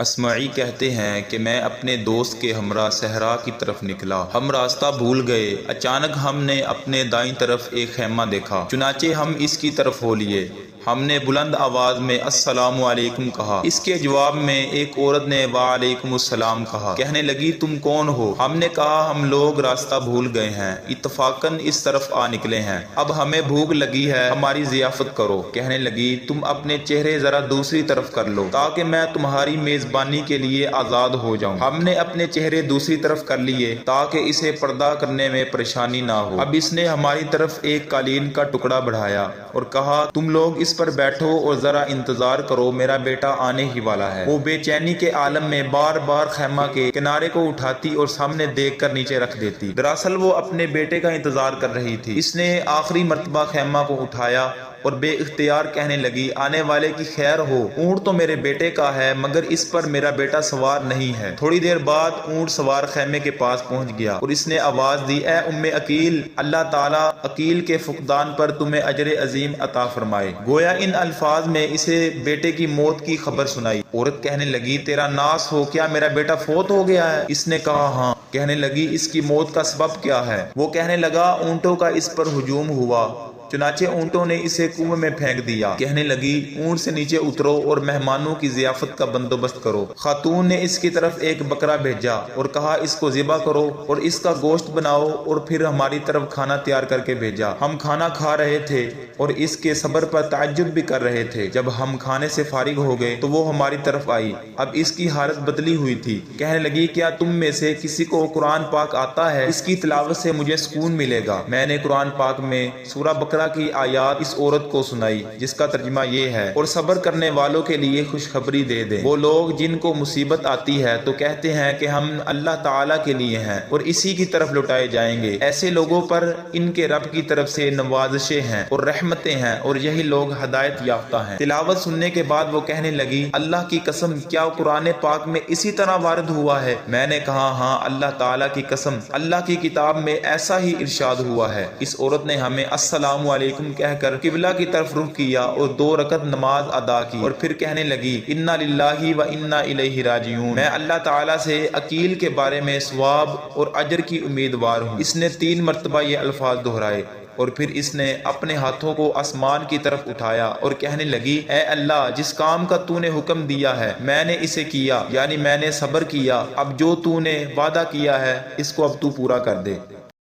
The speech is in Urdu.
اسمعی کہتے ہیں کہ میں اپنے دوست کے ہمراہ صحرا کی طرف نکلا۔ ہم راستہ بھول گئے۔ اچانک ہم نے اپنے دائیں طرف ایک خیمہ دیکھا، چنانچہ ہم اس کی طرف ہو لیے۔ ہم نے بلند آواز میں السلام علیکم کہا۔ اس کے جواب میں ایک عورت نے وعلیکم السلام کہا۔ کہنے لگی تم کون ہو؟ ہم نے کہا ہم لوگ راستہ بھول گئے ہیں، اتفاقاً اس طرف آ نکلے ہیں، اب ہمیں بھوک لگی ہے، ہماری ضیافت کرو۔ کہنے لگی تم اپنے چہرے ذرا دوسری طرف کر لو تاکہ میں تمہاری میزبانی کے لیے آزاد ہو جاؤں۔ ہم نے اپنے چہرے دوسری طرف کر لیے تاکہ اسے پردہ کرنے میں پریشانی نہ ہو۔ اب اس نے ہماری طرف ایک قالین کا ٹکڑا بڑھایا اور کہا تم لوگ اس پر بیٹھو اور ذرا انتظار کرو، میرا بیٹا آنے ہی والا ہے۔ وہ بے چینی کے عالم میں بار بار خیمہ کے کنارے کو اٹھاتی اور سامنے دیکھ کر نیچے رکھ دیتی۔ دراصل وہ اپنے بیٹے کا انتظار کر رہی تھی۔ اس نے آخری مرتبہ خیمہ کو اٹھایا اور بے اختیار کہنے لگی آنے والے کی خیر ہو، اونٹ تو میرے بیٹے کا ہے مگر اس پر میرا بیٹا سوار نہیں ہے۔ تھوڑی دیر بعد اونٹ سوار خیمے کے پاس پہنچ گیا اور اس نے آواز دی اے ام عقیل، اللہ تعالیٰ عقیل کے فقدان پر تمہیں اجر عظیم عطا فرمائے۔ گویا ان الفاظ میں اسے بیٹے کی موت کی خبر سنائی۔ عورت کہنے لگی تیرا ناس ہو، کیا میرا بیٹا فوت ہو گیا ہے؟ اس نے کہا ہاں۔ کہنے لگی اس کی موت کا سبب کیا ہے؟ وہ کہنے لگا اونٹوں کا اس پر ہجوم ہوا، چنانچہ اونٹوں نے اسے کنویں میں پھینک دیا۔ کہنے لگی اونٹ سے نیچے اترو اور مہمانوں کی ضیافت کا بندوبست کرو۔ خاتون نے اس کی طرف ایک بکرا بھیجا اور کہا اس کو ذبح کرو اور اس کا گوشت بناؤ اور پھر ہماری طرف کھانا تیار کر کے بھیجا۔ ہم کھانا کھا رہے تھے اور اس کے صبر پر تعجب بھی کر رہے تھے۔ جب ہم کھانے سے فارغ ہو گئے تو وہ ہماری طرف آئی۔ اب اس کی حالت بدلی ہوئی تھی۔ کہنے لگی کیا تم میں سے کسی کو قرآن پاک آتا ہے؟ اس کی تلاوت سے مجھے سکون ملے گا۔ میں نے قرآن پاک میں سورہ بقرہ کی آیات اس عورت کو سنائی جس کا ترجمہ یہ ہے اور صبر کرنے والوں کے لیے خوشخبری دے دیں۔ وہ لوگ جن کو مصیبت آتی ہے تو کہتے ہیں کہ ہم اللہ تعالیٰ کے لیے ہیں اور اسی کی طرف لوٹائے جائیں گے، ایسے لوگوں پر ان کے رب کی طرف سے نوازشیں ہیں اور رحمتیں ہیں اور یہی لوگ ہدایت یافتہ ہیں۔ تلاوت سننے کے بعد وہ کہنے لگی اللہ کی قسم کیا قرآن پاک میں اسی طرح وارد ہوا ہے؟ میں نے کہا ہاں اللہ تعالیٰ کی قسم، اللہ کی کتاب میں ایسا ہی ارشاد ہوا ہے۔ اس عورت نے ہمیں السلام علیکم کہہ کر قبلہ کی طرف رخ کیا اور 2 رکعت نماز ادا کی اور پھر کہنے لگی انا للہ و انا الیہ راجعون، میں اللہ تعالیٰ سے عقیل کے بارے میں ثواب اور اجر کی امیدوار ہوں۔ اس نے 3 مرتبہ یہ الفاظ دہرائے اور پھر اس نے اپنے ہاتھوں کو آسمان کی طرف اٹھایا اور کہنے لگی اے اللہ جس کام کا تو نے حکم دیا ہے میں نے اسے کیا، یعنی میں نے صبر کیا، اب جو تو نے وعدہ کیا ہے اس کو اب تو پورا کر دے۔